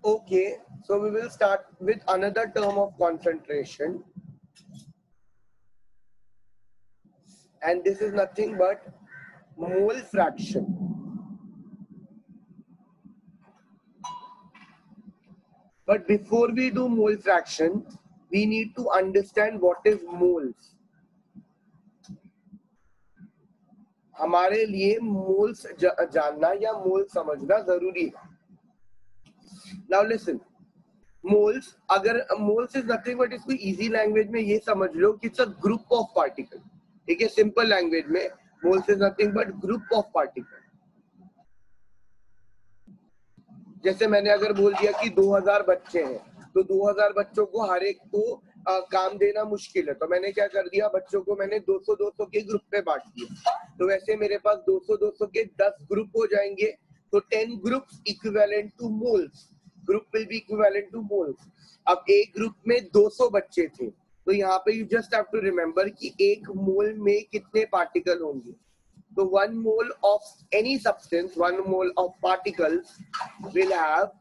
Okay, so we will start with another term of concentration, and this is nothing but mole fraction. But before we do mole fraction, we need to understand what is moles. हमारे लिए moles जानना या मोल समझना जरूरी है. Now listen, moles, अगर moles is nothing but इसको easy language में ये समझ लो कि it's a group of particle. ठीक है, सिंपल लैंग्वेज में moles is nothing but group of particle. जैसे मैंने अगर बोल दिया कि 2000 बच्चे हैं, तो 2000 बच्चों को हर एक को काम देना मुश्किल है, तो मैंने क्या कर दिया, बच्चों को मैंने 200-200 के ग्रुप में बांट दिया. तो वैसे मेरे पास 200-200 के 10 ग्रुप हो जाएंगे, तो 10 groups equivalent two moles. Group will be equivalent two moles. अब एक ग्रुप में 200 बच्चे थे, तो यहाँ पे you just have to remember कि एक मोल में कितने पार्टिकल होंगे. So 1 mole of any substance, 1 mole of particles will have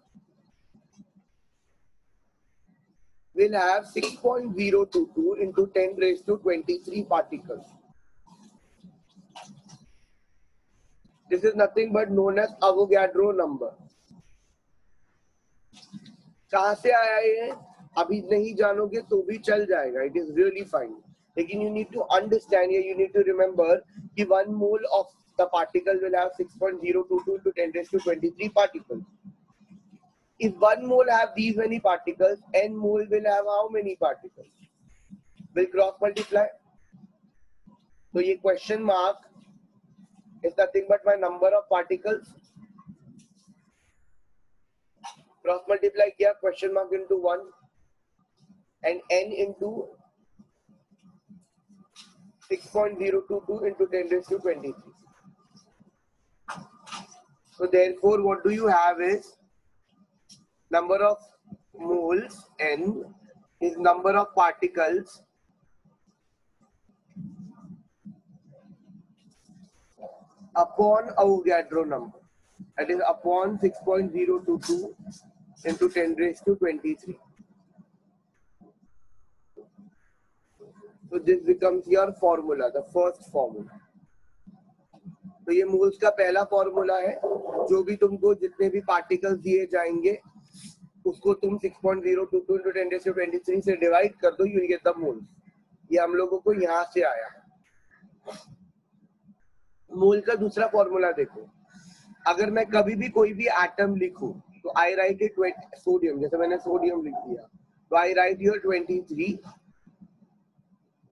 6.022 into 10 raised to 23 particles. This is nothing but known as Avogadro number. कहाँ से आया ये अभी नहीं जानोगे तो भी चल जाएगा. It is really fine. लेकिन you need to understand, you need to remember कि 1 mole of the particle will have 6.022 to 10 raised to 23 particles. If 1 mole have these many particles, n mole will have how many particles? Will cross multiply? So ये question mark is nothing but my number of particles. Cross multiply किया, question mark into 1 and n into 6.022 into 10 raised to 23. So therefore what do you have is number of moles n is number of particles upon Avogadro number, that is upon 6.022 into 10 raised to 23. So this becomes your formula, the first formula. तो ये moles का पहला formula है. जो भी तुमको जितने भी पार्टिकल्स दिए जाएंगे उसको तुम 6.022 into 10 raised to 23 से डिवाइड कर दो, you will get the moles. ये हम लोगों को यहाँ से आया. मोल का दूसरा फॉर्मूला देखो. अगर मैं कभी भी कोई भी एटम लिखूं तो आई राइट इट सोडियम, जैसे मैंने सोडियम लिख दिया तो आई राइट हियर 23.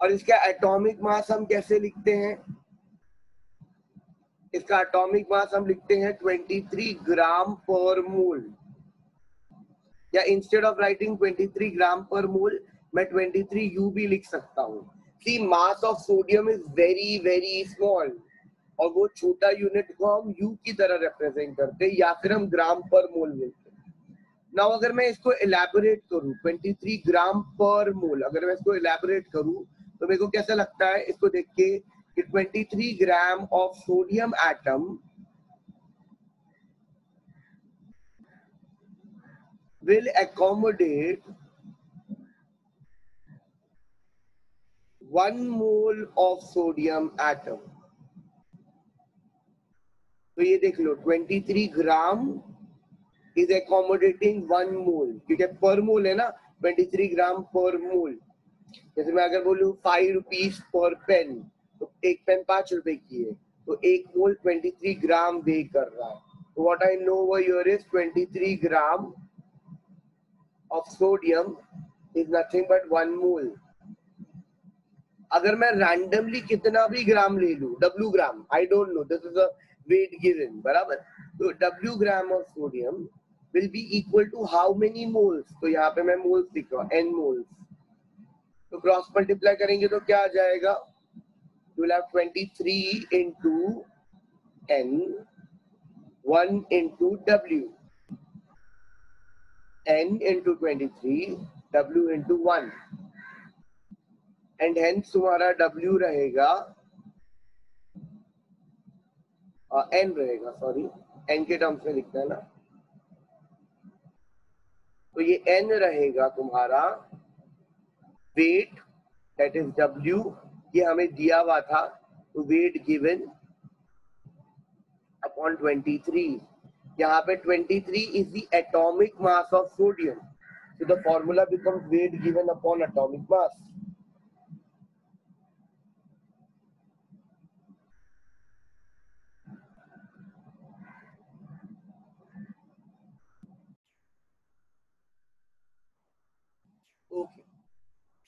और इसका एटॉमिक मास हम कैसे लिखते हैं? इसका एटॉमिक मास हम लिखते हैं 23 ग्राम पर मोल. या इंस्टेड ऑफ राइटिंग 23 ग्राम पर मोल मैं 23 यू भी लिख सकता हूँ. See mass of sodium is very very small और वो छोटा यूनिट को हम यू की तरह रिप्रेजेंट करते हैं या फिर हम ग्राम पर मोल बोलते हैं. नाउ अगर मैं इसको इलैबोरेट करूं 23 ग्राम पर मोल, अगर मैं इसको इलैबोरेट करूं तो मेरे को कैसा लगता है इसको देख के कि 23 gram of sodium atom will accommodate 1 mole of sodium atom. तो ये देख लो 23 ग्राम is accommodating 1 mole, क्योंकि पर मोल है ना, 23 ग्राम पर मोल. जैसे मैं अगर बोलूं 5 रुपीज पर पेन, तो एक पेन 5 रुपए की है, तो एक मोल 23 ग्राम वे कर रहा है. तो what I know over here is 23 gram of sodium is nothing but 1 mole. अगर मैं randomly कितना भी ग्राम ले लूं, W gram, I don't know, this is a weight given, बराबर. तो W gram of sodium will be equal to how many moles? तो यहाँ पे मैं moles लिख रहा हूँ, N moles. तो क्रॉस मल्टीप्लाई करेंगे तो क्या आ जाएगा? You will have 23 into N, 1 into W. N into 23, W into 1. And hence तुम्हारा W रहेगा, N रहेगा, सॉरी, N के टर्म्स में लिखना है ना. तो ये n रहेगा तुम्हारा वेट, दैट इज W, ये हमें दिया हुआ था, तो वेट गिवन अपॉन 23. यहाँ पे 23 is the atomic mass of sodium, so the formula becomes weight given upon atomic mass. Okay,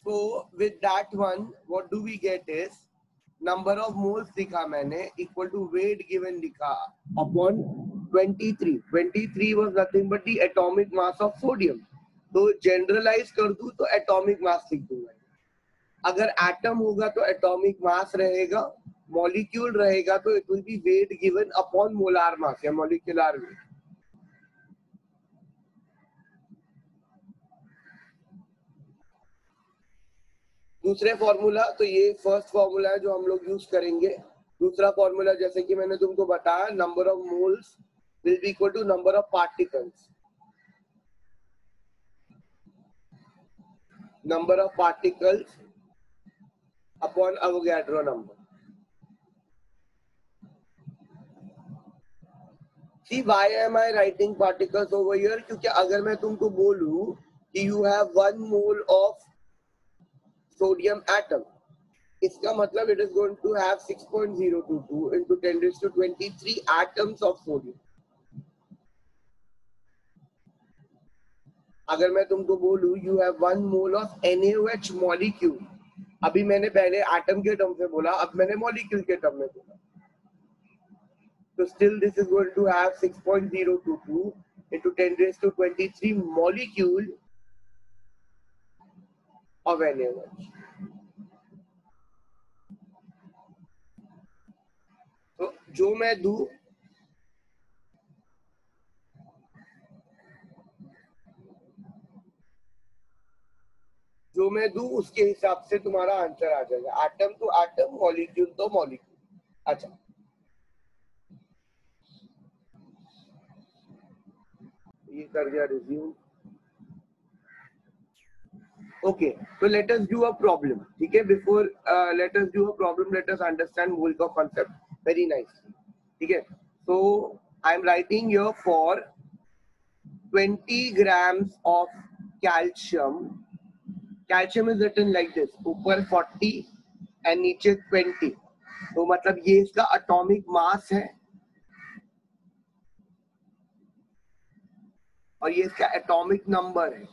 so with that one what do we get is number of moles लिखा मैंने equal to weight given लिखा upon 23. 23 was nothing but the atomic mass of sodium. तो generalize कर दूं तो atomic mass लिख दूंगा. अगर एटम होगा तो एटॉमिक मास रहेगा, मॉलिक्यूल रहेगा तो it will be wait given upon molar mass या मॉलिक्यूलर वेट. दूसरे फॉर्मूला, तो ये फर्स्ट फॉर्मूला है जो हम लोग यूज करेंगे. दूसरा फॉर्मूला जैसे कि मैंने तुमको बताया, number of moles will be equal to number of particles. Number of particles upon Avogadro number. See, why am I writing particles over here? क्योंकि अगर मैं तुमको बोलूं कि you have 1 mole of sodium atom, इसका मतलब it is going to have 6.022 into 10 raised to 23 atoms of sodium. अगर मैं तुमको बोलूं you have 1 mole of NaOH molecule, अभी मैंने पहले एटम के टर्म में बोला, अब मैंने मॉलिक्यूल के टर्म में बोला. So still this is going to have 6.022 into 10 raised to 23 molecule of NaOH. तो जो मैं दूं उसके हिसाब से तुम्हारा आंसर आ जाएगा. एटम तो एटम, मॉलिक्यूल तो मॉलिक्यूल. अच्छा, ये कर दिया रिज्यूम. ओके, तो let us do a problem. ठीक है, before let us do a problem, let us understand mole का कांसेप्ट वेरी नाइस. ठीक है, so I am writing here for 20 grams of calcium. Calcium is written like this, ऊपर 40 and नीचे 20. तो मतलब ये इसका एटॉमिक मास है और ये इसका एटॉमिक नंबर है.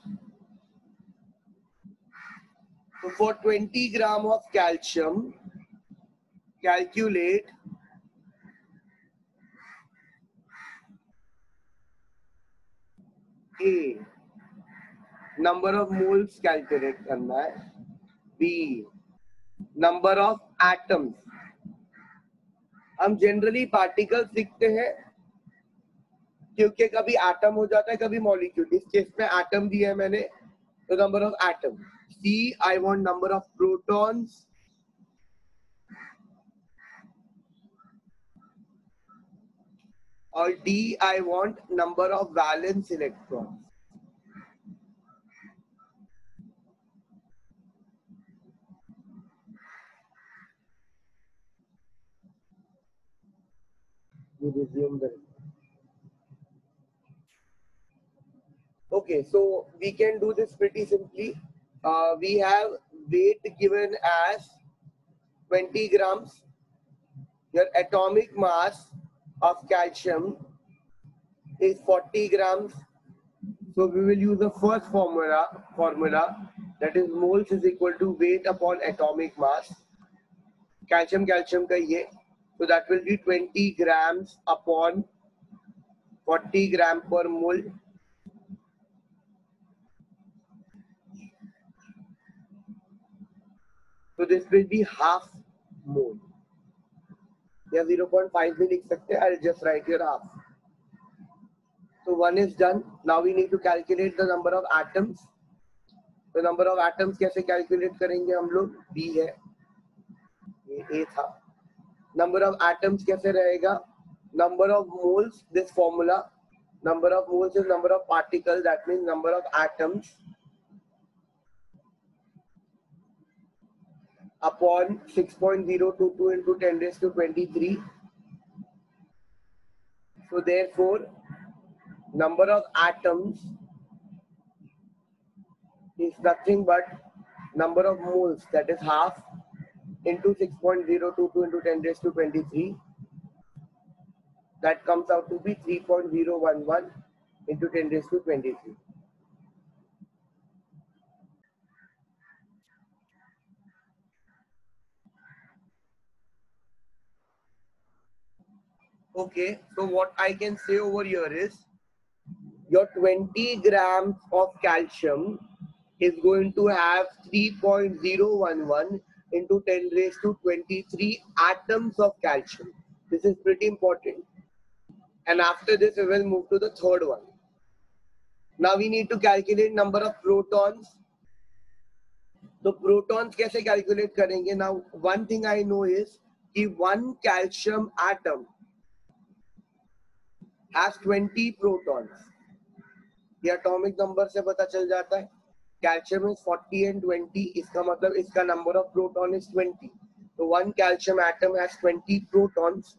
So for 20 gram of calcium, calculate A, number of moles calculate करना है. B, number of atoms. हम जनरली पार्टिकल्स लिखते हैं क्योंकि कभी एटम हो जाता है, कभी मॉलिक्यूल. इस केस में एटम दिया है मैंने, तो number of atom. C, I want number of protons. और D, I want number of valence electrons. You resume the. Okay, so we can do this pretty simply. We have weight given as 20 grams. Your atomic mass of calcium is 40 grams. So we will use the first formula that is moles is equal to weight upon atomic mass. Calcium का ये, so that will be 20 grams upon 40 gram per mole. So this will be half mole. या 0.5 भी लिख सकते हैं. I'll just write here half. So one is done. Now we need to calculate the number of atoms. तो number of atoms कैसे calculate करेंगे हम लोग? B है, ये A था. नंबर ऑफ एटम्स कैसे रहेगा? Number of moles, this formula Number of moles is number of particles, that means number of atoms upon 6.022 into 10 raised to 23. So therefore, number of atoms is nothing but number of moles, that is half, into 6.022 into 10 raised to 23. That comes out to be 3.011 into 10 raised to 23. Okay, so what I can say over here is your 20 grams of calcium is going to have 3.011 into 10 raised to 23 atoms of calcium. This is pretty important. And after this, we will move to the third one. Now we need to calculate number of protons. तो protons कैसे calculate करेंगे? Now one thing I know is कि one calcium atom has 20 protons. ये atomic number से पता चल जाता है. Calcium is 40 and 20. इसका मतलब इसका number of proton is 20. तो one calcium atom has 20 protons.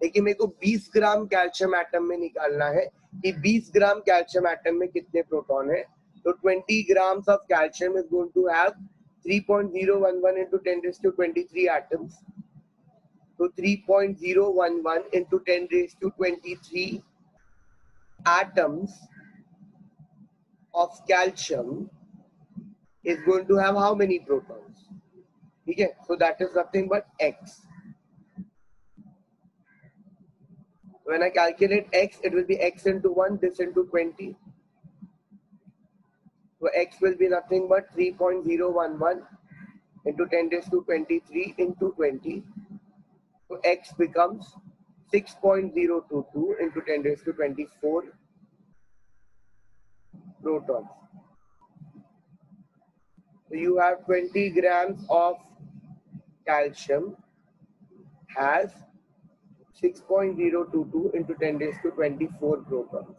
लेकिन मेरे को 20 ग्राम कैल्शियम एटम में निकालना है कि 20 ग्राम कैल्शियम एटम में कितने प्रोटॉन है. तो 20 grams of calcium is going to have 3.011 into 10 raised to 23 atoms. So 3.011 into 10 raised to 23 atoms of calcium is going to have how many protons? Okay, so that is nothing but X. When I calculate X, it will be X into 1, this into 20. So X will be nothing but 3.011 into 10 raised to 23 into 20. So X becomes 6.022 into 10 raised to 24 protons. So you have 20 grams of calcium has 6.022 into 10 raised to 24 protons.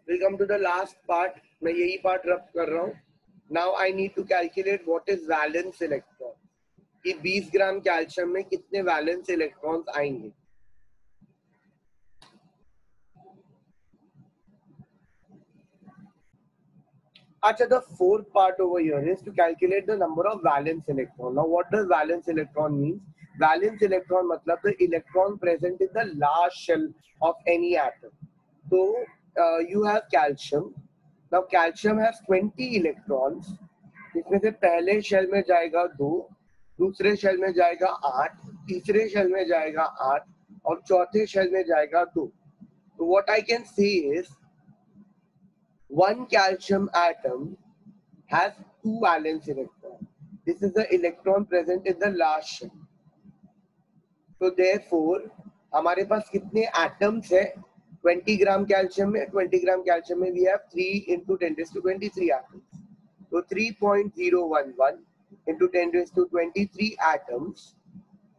We'll come to the last part. मैं यही part रब कर रहा हूँ. Now I need to calculate what is valence electron. कि 20 ग्राम calcium में कितने valence electrons आएंगे. अच्छा, the fourth part over here is to calculate the number of valence electron. Now what does valence electron mean? Valence electron मतलब the electron present in the last shell of any atom. So you have calcium. Now calcium has 20 electrons. इसमें से पहले shell में जाएगा 2, दूसरे shell में जाएगा 8, तीसरे शेल में जाएगा 8 और चौथे शेल में जाएगा 2. So what I can say is one calcium atom has 2 valence electrons. This is the electron present in the last shell. So therefore, हमारे पास कितने atoms है? 20 ग्राम कैल्शियम में, 20 ग्राम कैल्शियम में we have 3 into 10 raised to 23 atoms. So 3.011 into 10 raised to 23 atoms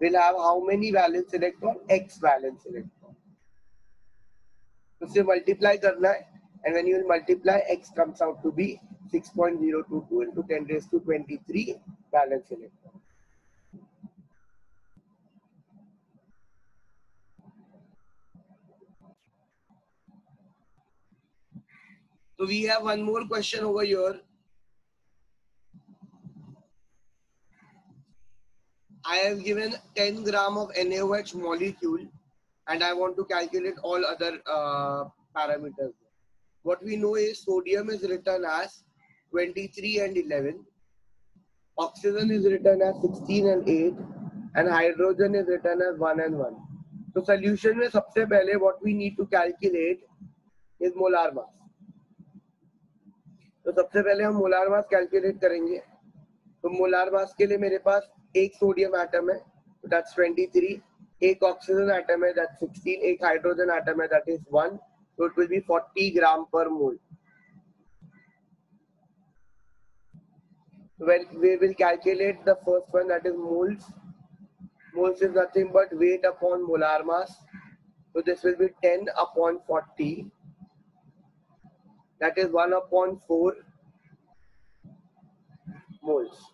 will have how many valence electron? X valence electron. तो उसे multiply करना है. And when you will multiply, X comes out to be 6.022 into 10 raised to 23 valence electron. So we have one more question over here. I have given 10 gram of NaOH molecule and I want to calculate all other parameters. What we know is sodium is written as 23 and 11, oxygen is written as 16 and 8, and hydrogen is written as 1 and 1. So solution में सबसे पहले what we need to calculate is molar mass. तो सबसे पहले हम molar mass calculate करेंगे. तो molar mass के लिए मेरे पास एक सोडियम एटम है, दैट्स 23, एक ऑक्सीजन एटम है, दैट्स 16, एक हाइड्रोजन एटम है, that is 1. So it will be 40 gram per mole. When we will calculate the first one, that is moles. Moles is nothing but weight upon molar mass. So this will be 10 upon 40. That is 1 upon 4 moles.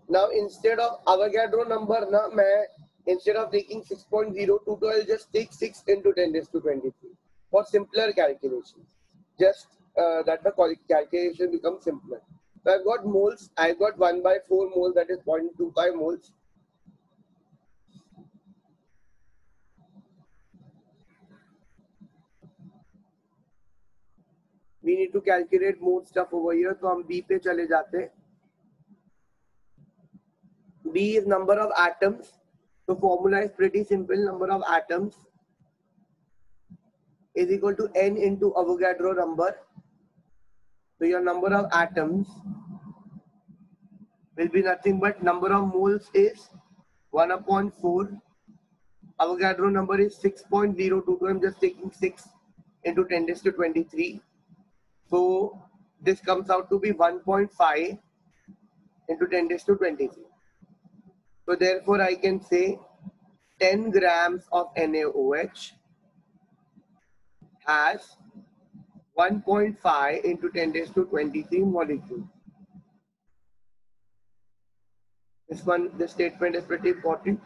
Now instead of Avogadro number, instead of taking 6.02, I'll just take 6 into 10 raised to 23 for simpler calculations. Just that the calculation becomes simpler. So I've got moles. I've got 1 by 4 moles, that is 0.25 moles. We need to calculate more stuff over here. So हम B पे चले जाते हैं. B is number of atoms. So formula is pretty simple. Number of atoms is equal to N into Avogadro number. So your number of atoms will be nothing but number of moles is 1 upon 4. Avogadro number is 6.022. I'm just taking 6 into 10 raised to 23. So this comes out to be 1.5 into 10 raised to 23. So therefore I can say 10 grams of NaOH has 1.5 into 10 raised to 23 molecules. This statement is pretty important.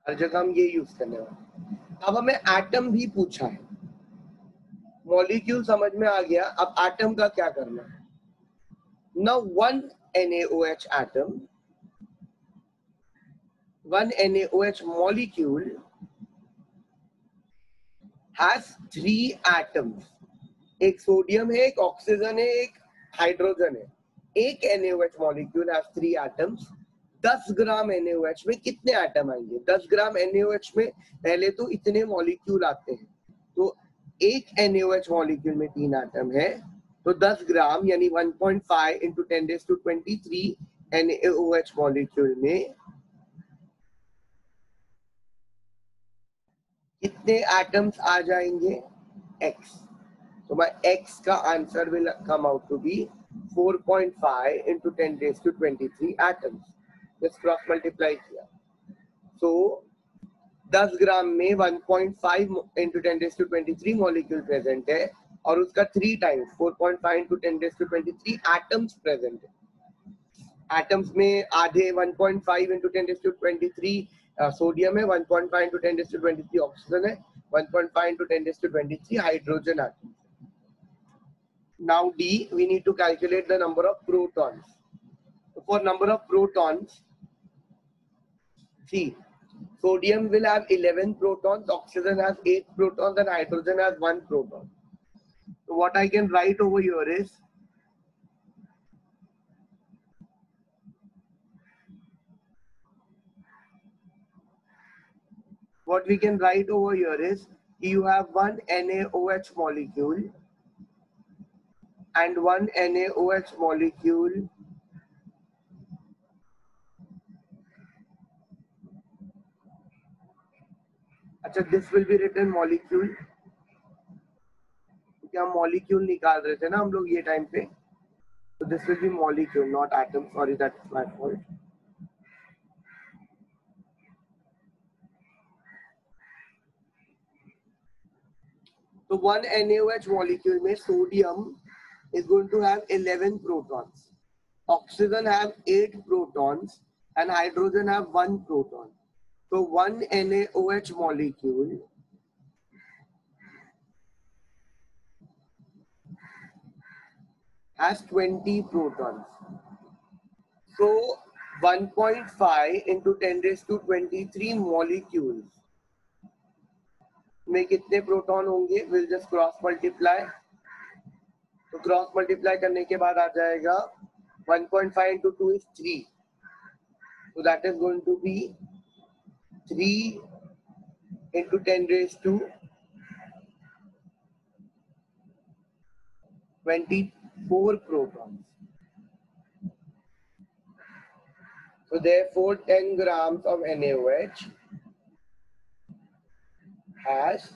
हर जगह हम ये use करने वाले. अब हमें atom भी पूछा है. मॉलिक्यूल समझ में आ गया. अब एटम का क्या करना है? Now one NaOH atom, one NaOH molecule has 3 atoms. एक सोडियम है, एक ऑक्सीजन है, एक हाइड्रोजन है. एक NaOH molecule has 3 atoms. 10 gram NaOH में कितने एटम आएंगे? 10 ग्राम NaOH में पहले तो इतने मॉलिक्यूल आते हैं. तो एक NaOH मॉलिक्यूल में 3 एटम है, तो 10 ग्राम यानी 1.5 into 10 raised to 23 NaOH molecule में कितने एटम्स आ जाएंगे? X. So my X का answer will come out to be 4.5 into 10 raised to 23 atoms. Just cross multiply किया. So 10 ग्राम में 1.5 into 10 raised to 23 molecule present है और उसका 3 times 4.5 into 10 raised to 23 atoms present है. एटम्स में आधे 1.5 into 10 raised to 23 सोडियम है, 1.5 into 10 raised to 23 ऑक्सीजन है, 1.5 into 10 raised to 23 hydrogen atoms. Now D, we need to calculate the number of protons. For number of protons, see, sodium will have 11 protons, oxygen has 8 protons, and hydrogen has 1 proton. So what I can write over here is you have one NaOH molecule and one NaOH molecule अच्छा, this will be written molecule. क्योंकि हम molecule निकाल रहे थे ना हम लोग ये टाइम पे. So this will be molecule, not atom. Sorry, that's my fault. So one NaOH molecule में sodium is going to have 11 protons. Oxygen have 8 protons and hydrogen have 1 proton. So one NaOH molecule has 20 protons. So 1.5 into 10 raised to 23 molecules में कितने proton होंगे? We'll just cross multiply. तो cross multiply करने के बाद आ जाएगा 1.5 into 2 is 3. So that is going to be 3 into 10 raised to 24 protons. So therefore 10 grams of NaOH has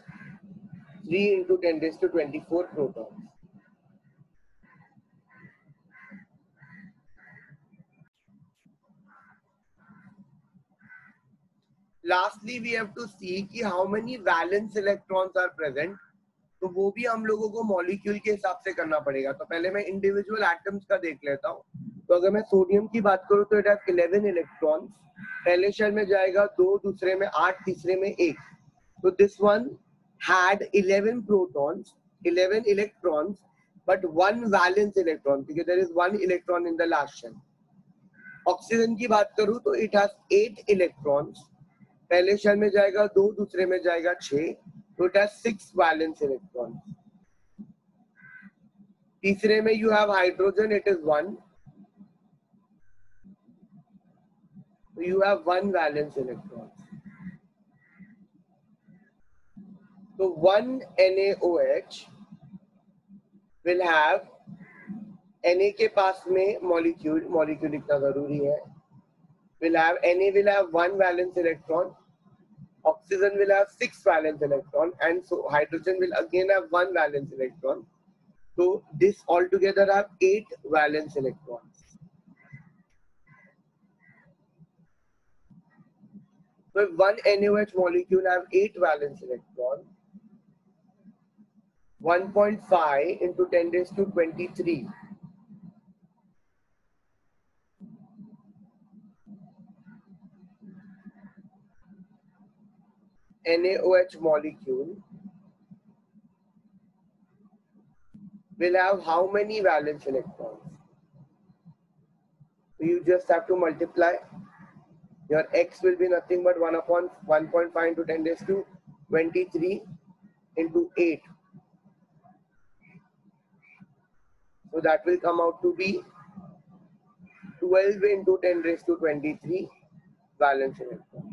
3 into 10 raised to 24 protons. lastly we have to see कि how many valence electrons are present, तो वो भी हम लोगों को molecule के हिसाब से करना पड़ेगा। तो पहले मैं इंडिविजुअल एटम्स का देख लेता हूँ। तो अगर मैं सोडियम की बात करूँ तो इट हैज 11 इलेक्ट्रॉन्स, पहले शेल में जाएगा 2, दूसरे में 8, तीसरे में 1। तो this one had 11 protons, 11 electrons, but 1 valence electron, because there is 1 electron in the last shell. Oxygen की बात करूं तो it has 8 electrons, पहले शेल में जाएगा 2, दूसरे में जाएगा 6, तो it has 6 valence electrons. तीसरे में you have hydrogen, it is 1, so you have 1 valence electron. So 1 NaOH will have Na के पास में मॉलिक्यूल इतना जरूरी है, will have Na will have 1 valence electron, oxygen will have 6 valence electron, and so hydrogen will again have 1 valence electron. So this altogether have 8 valence electrons. So if one NaOH molecule have 8 valence electrons, 1.5 into 10 raised to 23. NaOH molecule will have how many valence electrons? So you just have to multiply. Your x will be nothing but 1 upon 1.5 into 10 raised to 23 into 8. So that will come out to be 12 into 10 raised to 23 valence electrons.